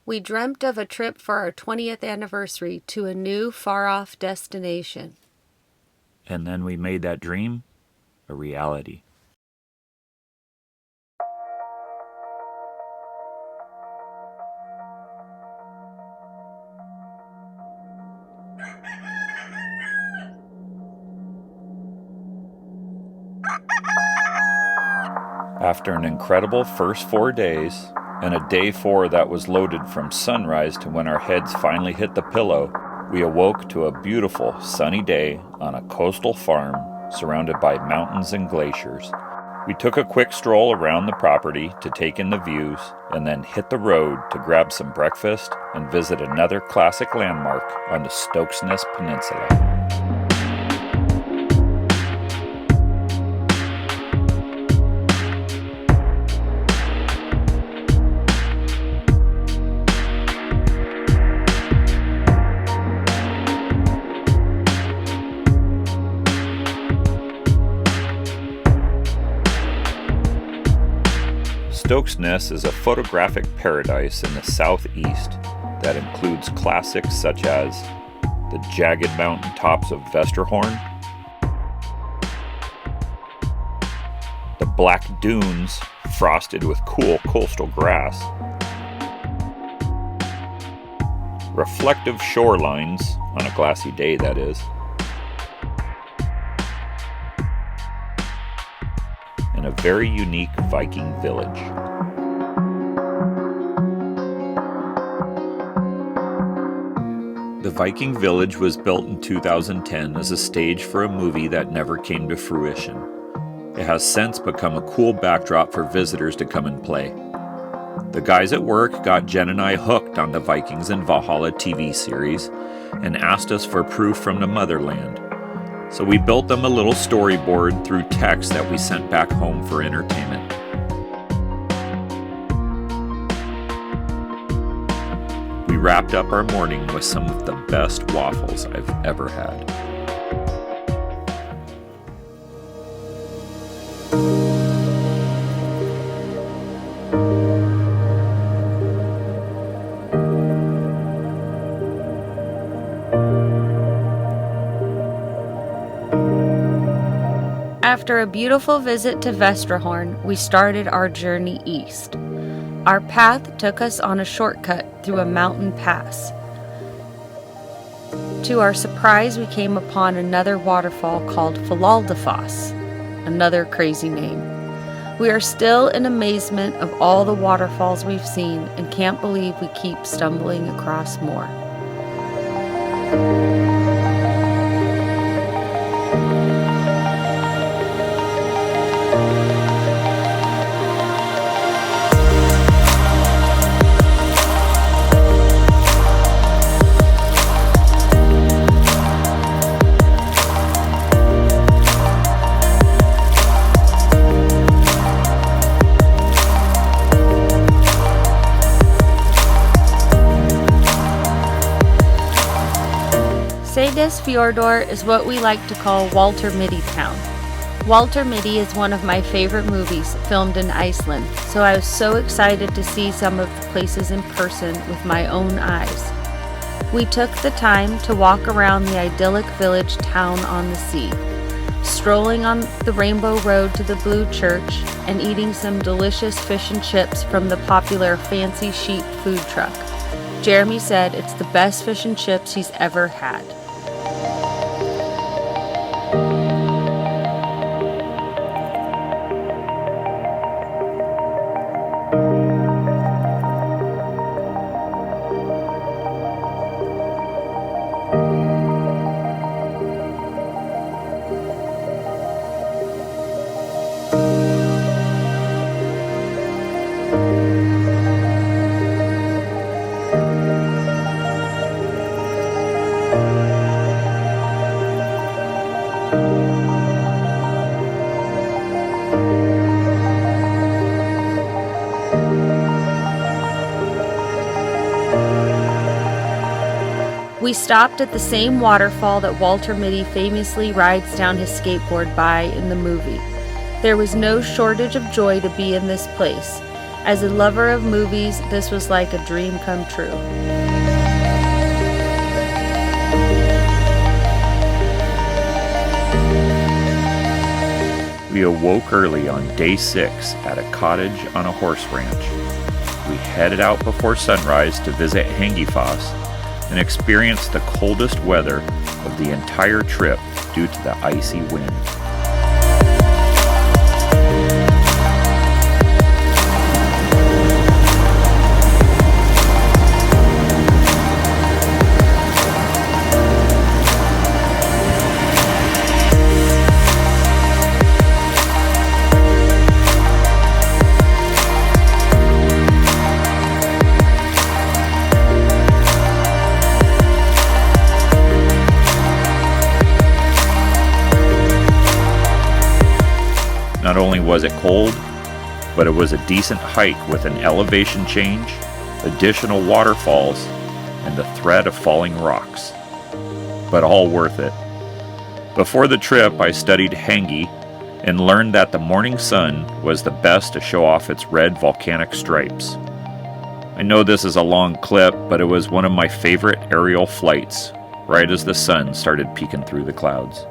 We dreamt of a trip for our 20th anniversary to a new, far-off destination. And then we made that dream a reality. After an incredible first 4 days, and a day 4 that was loaded from sunrise to when our heads finally hit the pillow, we awoke to a beautiful sunny day on a coastal farm surrounded by mountains and glaciers. We took a quick stroll around the property to take in the views, and then hit the road to grab some breakfast and visit another classic landmark on the Stokksnes Peninsula. Stokksnes is a photographic paradise in the southeast that includes classics such as the jagged mountain tops of Vesterhorn, the black dunes frosted with cool coastal grass, reflective shorelines on a glassy day, that is, and a very unique Viking village. The Viking village was built in 2010 as a stage for a movie that never came to fruition. It has since become a cool backdrop for visitors to come and play. The guys at work got Jen and I hooked on the Vikings and Valhalla TV series and asked us for proof from the motherland. So we built them a little storyboard through text that we sent back home for entertainment. We wrapped up our morning with some of the best waffles I've ever had. After a beautiful visit to Vesterhorn, we started our journey east. Our path took us on a shortcut through a mountain pass. To our surprise, we came upon another waterfall called Dafoss, another crazy name. We are still in amazement of all the waterfalls we've seen and can't believe we keep stumbling across more. Fjordor is what we like to call Mitty Town. Mitty is one of my favorite movies filmed in Iceland, so I was so excited to see some of the places in person with my own eyes. We took the time to walk around the idyllic village town on the sea, strolling on the Rainbow Road to the Blue Church and eating some delicious fish and chips from the popular Fancy Sheep food truck. Jeremy said it's the best fish and chips he's ever had. We stopped at the same waterfall that Walter Mitty famously rides down his skateboard by in the movie. There was no shortage of joy to be in this place, As a lover of movies, this was like a dream come true. We awoke early on day 6 at a cottage on a horse ranch. We headed out before sunrise to visit Hengifoss and experience the coldest weather of the entire trip due to the icy wind. Not only was it cold, but it was a decent hike with an elevation change, additional waterfalls, and the threat of falling rocks. But all worth it. Before the trip, I studied Hengi and learned that the morning sun was the best to show off its red volcanic stripes. I know this is a long clip, but it was one of my favorite aerial flights, right as the sun started peeking through the clouds.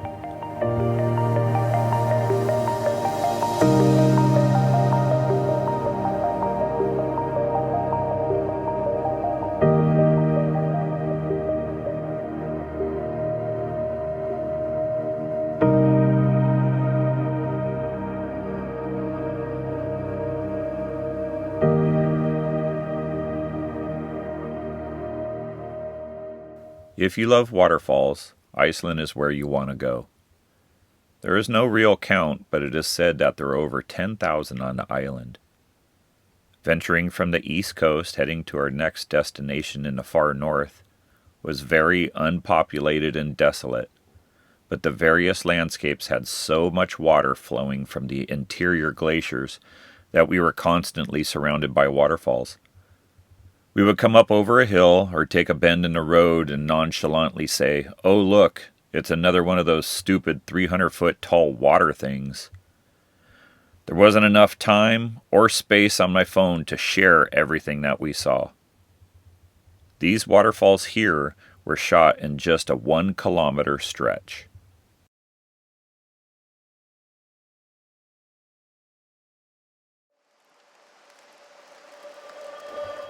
If you love waterfalls, Iceland is where you want to go. There is no real count, but it is said that there are over 10,000 on the island. Venturing from the east coast, heading to our next destination in the far north, was very unpopulated and desolate, but the various landscapes had so much water flowing from the interior glaciers that we were constantly surrounded by waterfalls. We would come up over a hill or take a bend in the road and nonchalantly say, "Oh look, it's another one of those stupid 300-foot tall water things." There wasn't enough time or space on my phone to share everything that we saw. These waterfalls here were shot in just a 1-kilometer stretch.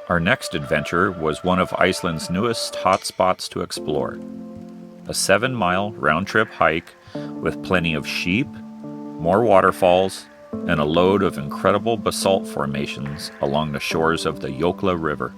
Our next adventure was one of Iceland's newest hotspots to explore. A 7-mile round-trip hike with plenty of sheep, more waterfalls, and a load of incredible basalt formations along the shores of the Jökla River.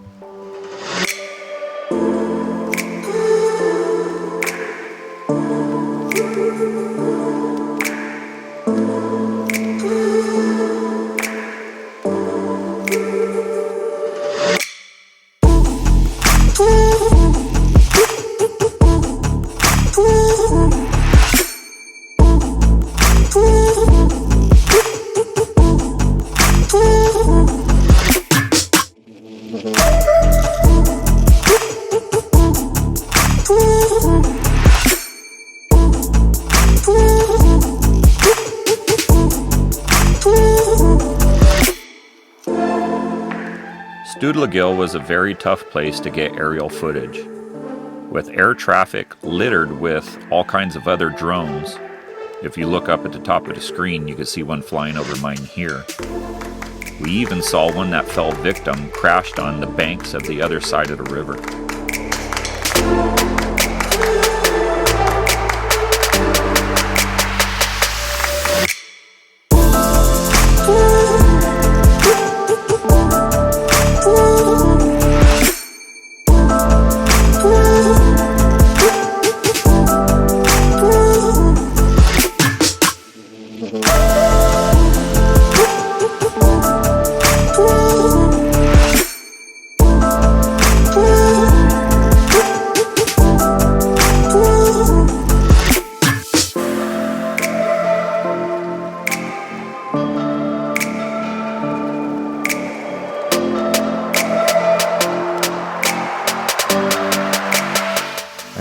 Studlagil was a very tough place to get aerial footage. With air traffic littered with all kinds of other drones, if you look up at the top of the screen, you can see one flying over mine here. We even saw one that fell victim, crashed on the banks of the other side of the river.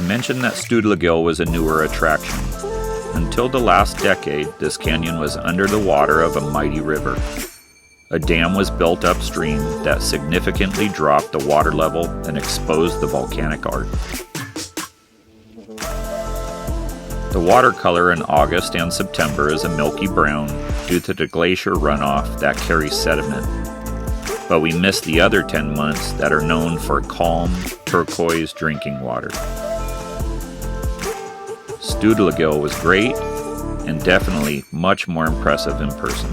Mentioned that Studlagil was a newer attraction. Until the last decade, this canyon was under the water of a mighty river. A dam was built upstream that significantly dropped the water level and exposed the volcanic arc. The watercolor in August and September is a milky brown due to the glacier runoff that carries sediment. But we miss the other 10 months that are known for calm, turquoise drinking water. Studlagil was great and definitely much more impressive in person.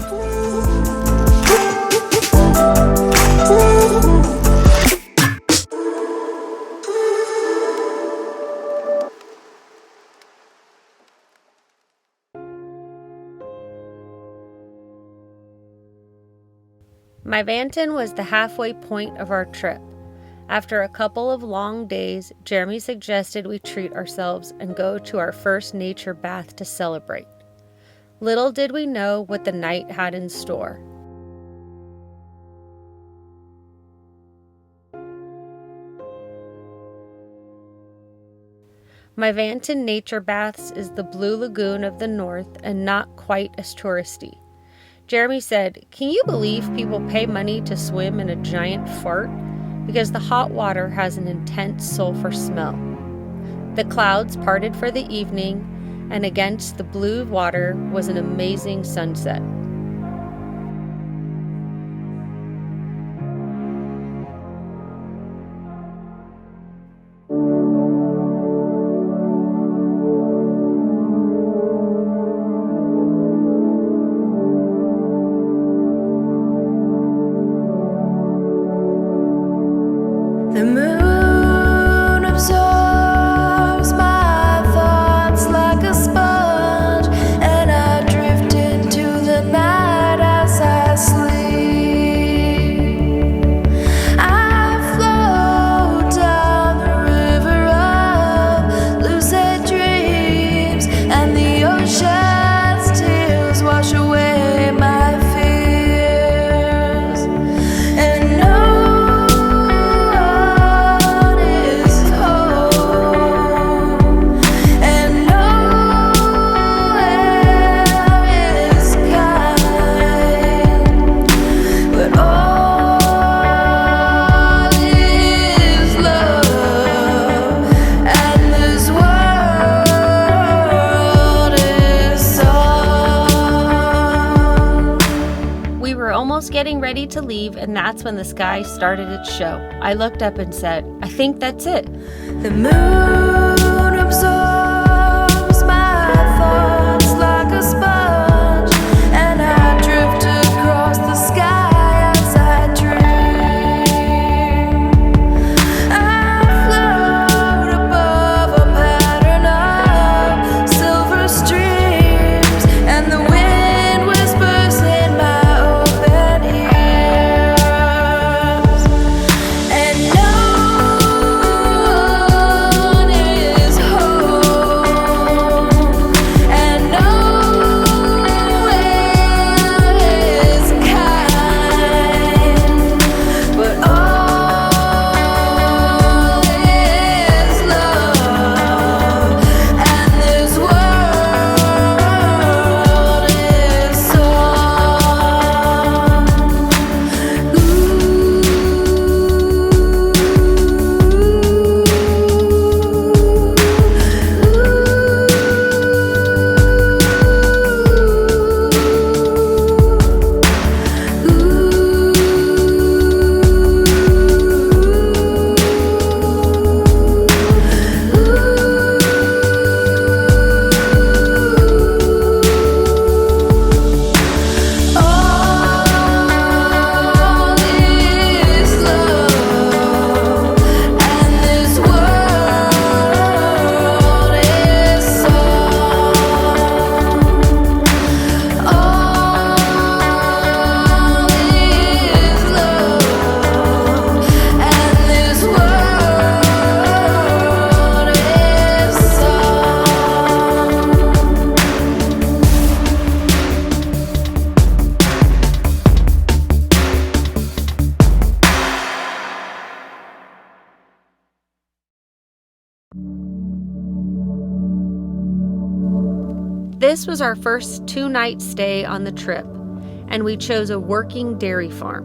Myvatn was the halfway point of our trip. After a couple of long days, Jeremy suggested we treat ourselves and go to our first nature bath to celebrate. Little did we know what the night had in store. Myvatn Nature Baths is the Blue Lagoon of the north and not quite as touristy. Jeremy said, "Can you believe people pay money to swim in a giant fart? Because the hot water has an intense sulfur smell." The clouds parted for the evening, and against the blue water was an amazing sunset. The moon absorbs my thoughts like a sponge, and I drift into the night as I sleep. I float down the river of lucid dreams, and the ocean's tears wash away my fears. And no getting ready to leave, and that's when the sky started its show. I looked up and said, "I think that's it." The moon absorbs my thoughts like a sponge, and I drift across the sky as I dream. I float above a pattern of silver streams, and the wind whispers in my open ears. And no one is home, and nowhere is kind, but all is love, and this world is song. This was our first 2-night stay on the trip, and we chose a working dairy farm.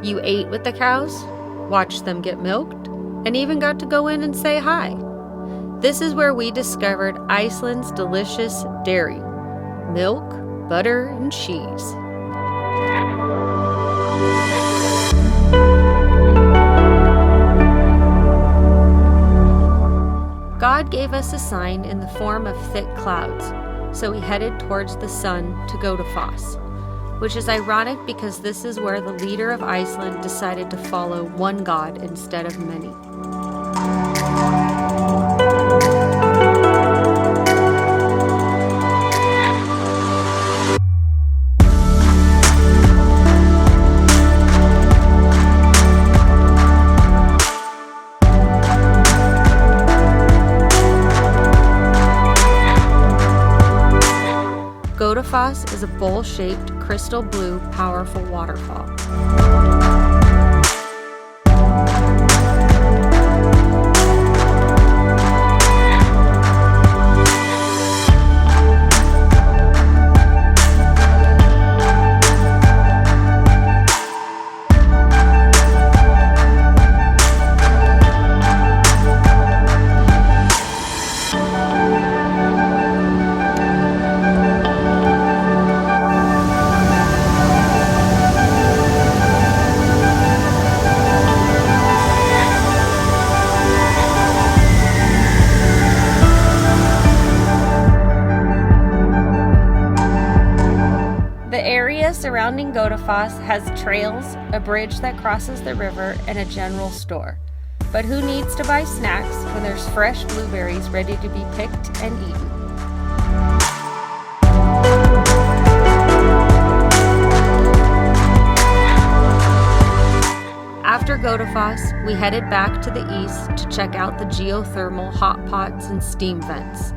You ate with the cows, watched them get milked, and even got to go in and say hi. This is where we discovered Iceland's delicious dairy: milk, butter, and cheese. God gave us a sign in the form of thick clouds, so we headed towards the sun to go to Dafoss, which is ironic because this is where the leader of Iceland decided to follow one god instead of many. Dafoss is a bowl-shaped, crystal blue, powerful waterfall. Surrounding Dafoss has trails, a bridge that crosses the river, and a general store. But who needs to buy snacks when there's fresh blueberries ready to be picked and eaten? After Dafoss, we headed back to the east to check out the geothermal hot pots and steam vents.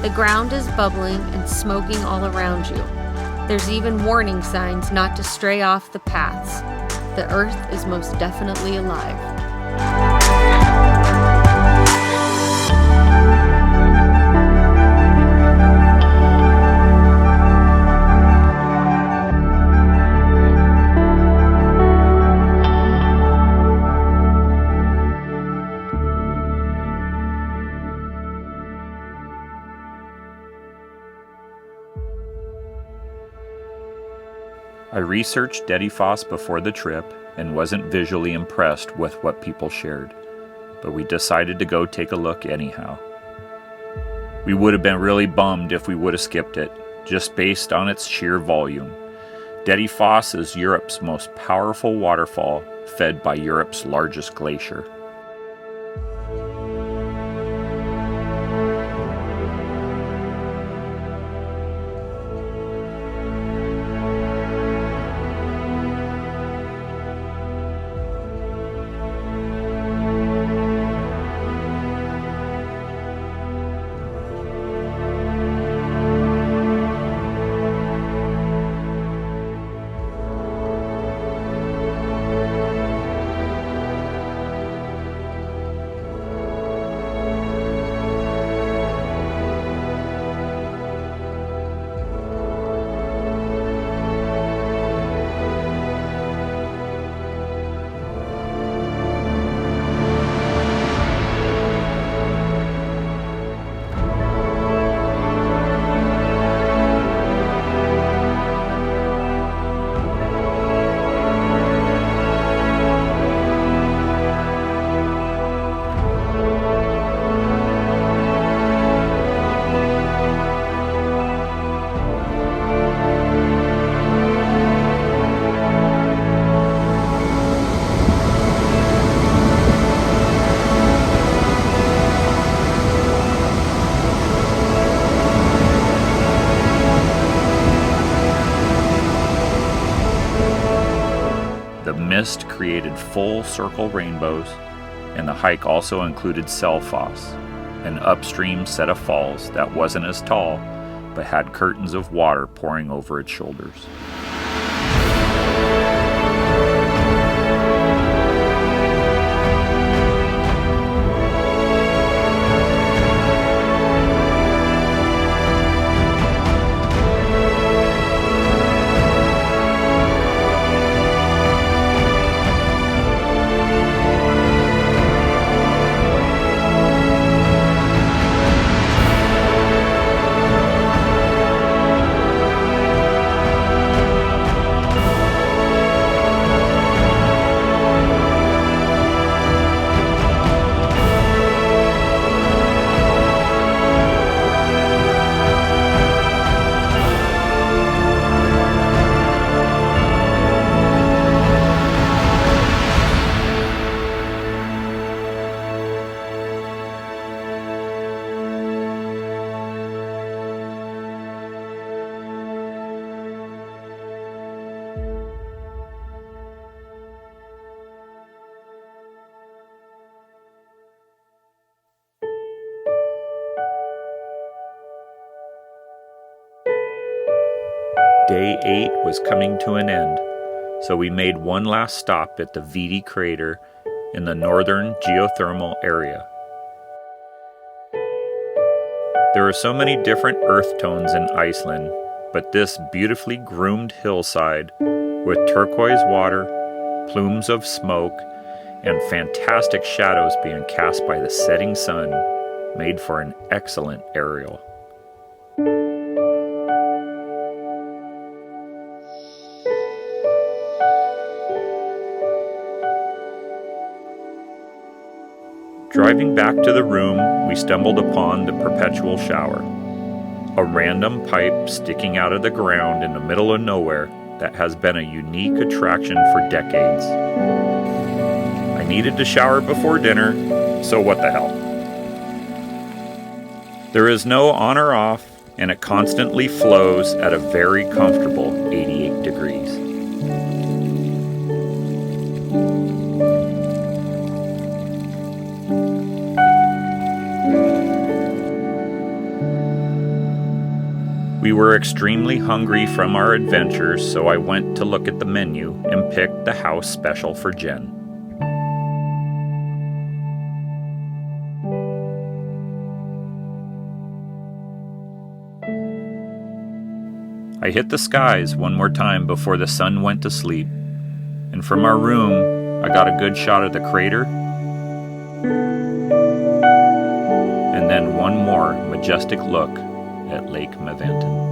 The ground is bubbling and smoking all around you. There's even warning signs not to stray off the paths. The earth is most definitely alive. I researched Dafoss before the trip and wasn't visually impressed with what people shared, but we decided to go take a look anyhow. We would have been really bummed if we would have skipped it, just based on its sheer volume. Dafoss is Europe's most powerful waterfall, fed by Europe's largest glacier. The mist created full circle rainbows, and the hike also included Selfoss, an upstream set of falls that wasn't as tall, but had curtains of water pouring over its shoulders. Day 8 was coming to an end, so we made one last stop at the Viti crater in the northern geothermal area. There are so many different earth tones in Iceland, but this beautifully groomed hillside with turquoise water, plumes of smoke, and fantastic shadows being cast by the setting sun made for an excellent aerial. Driving back to the room, we stumbled upon the perpetual shower, a random pipe sticking out of the ground in the middle of nowhere that has been a unique attraction for decades. I needed to shower before dinner, so what the hell? There is no on or off, and it constantly flows at a very comfortable 88 degrees. We were extremely hungry from our adventures, so I went to look at the menu and picked the house special for Jen. I hit the skies one more time before the sun went to sleep, and from our room I got a good shot of the crater, and then one more majestic look at Lake Myvatn.